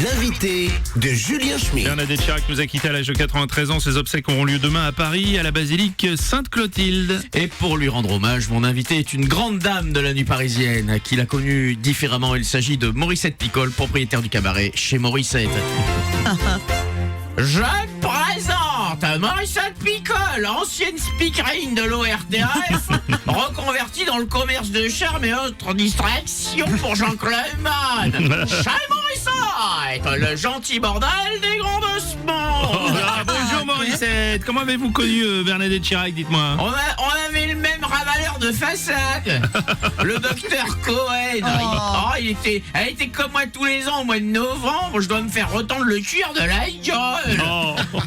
L'invité de Julien Schmitt. Bernadette Chirac nous a quitté à l'âge de 93 ans. Ses obsèques auront lieu demain à Paris, à la basilique Sainte-Clotilde. Et pour lui rendre hommage, mon invité est une grande dame de la nuit parisienne qui l'a connue différemment. Il s'agit de Morissette Picole, propriétaire du cabaret chez Morissette. Je présente Morissette Picole, ancienne speakerine de l'ORTF, reconvertie dans le commerce de charme et autres distractions pour Jean-Claude Mann. Chez Morissette, le gentil bordel des grands ossements. Bonjour Morissette, comment avez-vous connu Bernadette Chirac, dites-moi? On avait le même ravaleur de façade, le docteur Cohen. Elle était comme moi tous les ans au mois de novembre. Je dois me faire retendre le cuir de la gueule.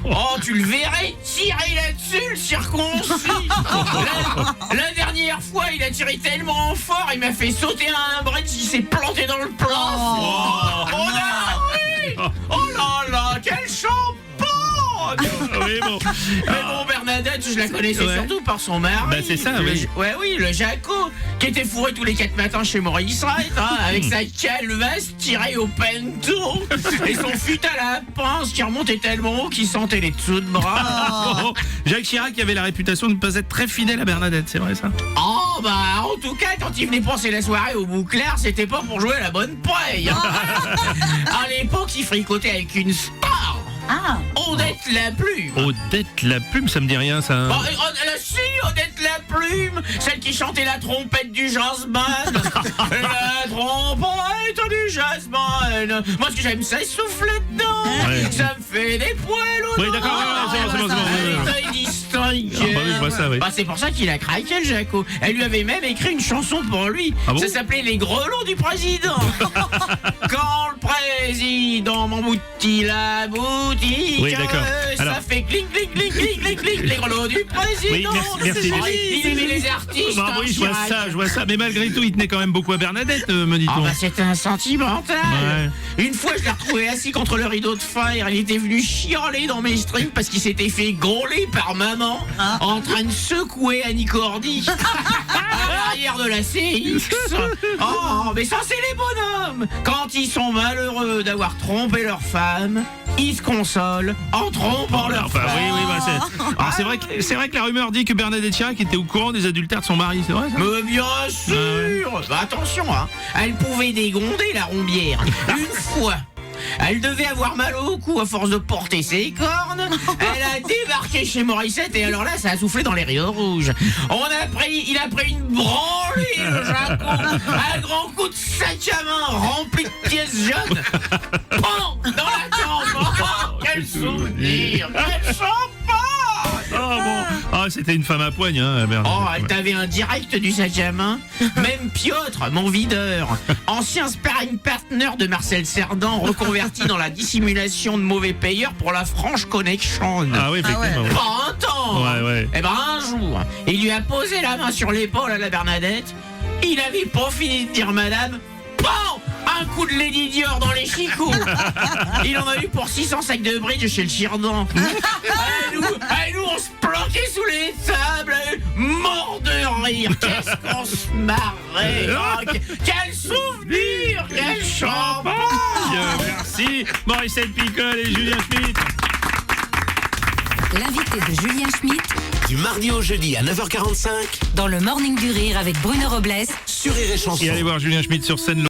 Oh, tu le verrais tirer là-dessus, le circoncis. La dernière fois, il a tiré tellement fort, il m'a fait sauter un bridge, il s'est planté dans le plafond. Oh là là, quel champagne. Oui, bon. Mais bon, Bernadette, je la connaissais surtout par son mari. Bah, c'est ça, oui. Oui, le Jaco, qui était fourré tous les 4 matins chez Morissette, avec sa calvasse tirée au pento, et son fut à la pince qui remontait tellement haut qu'il sentait les dessous de bras. Oh, Jacques Chirac avait la réputation de ne pas être très fidèle à Bernadette, c'est vrai ça? Oh, bah, en tout cas, quand il venait passer la soirée au bouclair, c'était pas pour jouer à la bonne paille. À l'époque, il fricotait avec une star. Odette la Plume. Odette la Plume, ça me dit rien ça. Si, Odette la Plume, celle qui chantait la trompette du jazzman. La trompette du jazzman. Moi, ce que j'aime, c'est souffler dedans. Ça me fait des poils au dos. Oui, d'accord, c'est bon. Très distingué. Je vois ça, oui. C'est pour ça qu'il a craqué, le Jaco. Elle lui avait même écrit une chanson pour lui. Ah bon? Ça s'appelait Les Grelots du Président. Quand le président m'emboutit la boutique, oui, d'accord. Alors... ça fait cling, cling, cling, cling, cling, cling, les grelots du président. Oui, merci. Il aimait les artistes. Bah, oui, je vois ça. Mais malgré tout, il tenait quand même beaucoup à Bernadette, me dit-on. C'était un sentimental. Une fois, je l'ai retrouvé assis contre le rideau de fer. Il était venu chialer dans mes streams parce qu'il s'était fait gauler par maman en train de secouer Annie Cordy à l'arrière de la CX. Oh, mais ça, c'est les bonhommes. Quand ils sont malheureux d'avoir trompé leur femme, ils se consolent en trompant leur femme. C'est vrai que la rumeur dit que Bernadette Chirac était au courant des adultères de son mari, c'est vrai ça? Mais bien sûr. Attention, elle pouvait dégonder la rombière. Une fois, elle devait avoir mal au cou à force de porter ses cornes. Elle a débarqué chez Morissette et alors là, ça a soufflé dans les rideaux rouges. Il a pris une branlée, le Jaco, un grand coup de sac à main rempli de pièces jaunes. Pan dans la jambe. Oh, quel souvenir, quel champagne. C'était une femme à poigne, Bernadette. Elle t'avait un direct du sac à main. Même Piotr, mon videur, ancien sparring partner de Marcel Cerdan, reconverti dans la dissimulation de mauvais payeurs pour la Franche Connection. Ah oui, effectivement. Pas un temps. Ouais. Un jour, il lui a posé la main sur l'épaule à la Bernadette. Il avait pas fini de dire madame. Bon, un coup de Lady Dior dans les chicots. Il en a eu pour 600 sacs de bridge chez le Chirdan. Et nous, on se planquait sous les tables, mort de rire. Qu'est-ce qu'on se marrait. Quel souvenir, quel champagne. Merci Morissette Picole et Julien Schmitt. L'invité de Julien Schmitt, Du mardi au jeudi à 9h45 dans le Morning du Rire avec Bruno Robles sur Rire et Chanson. Et allez voir Julien Schmitt sur scène.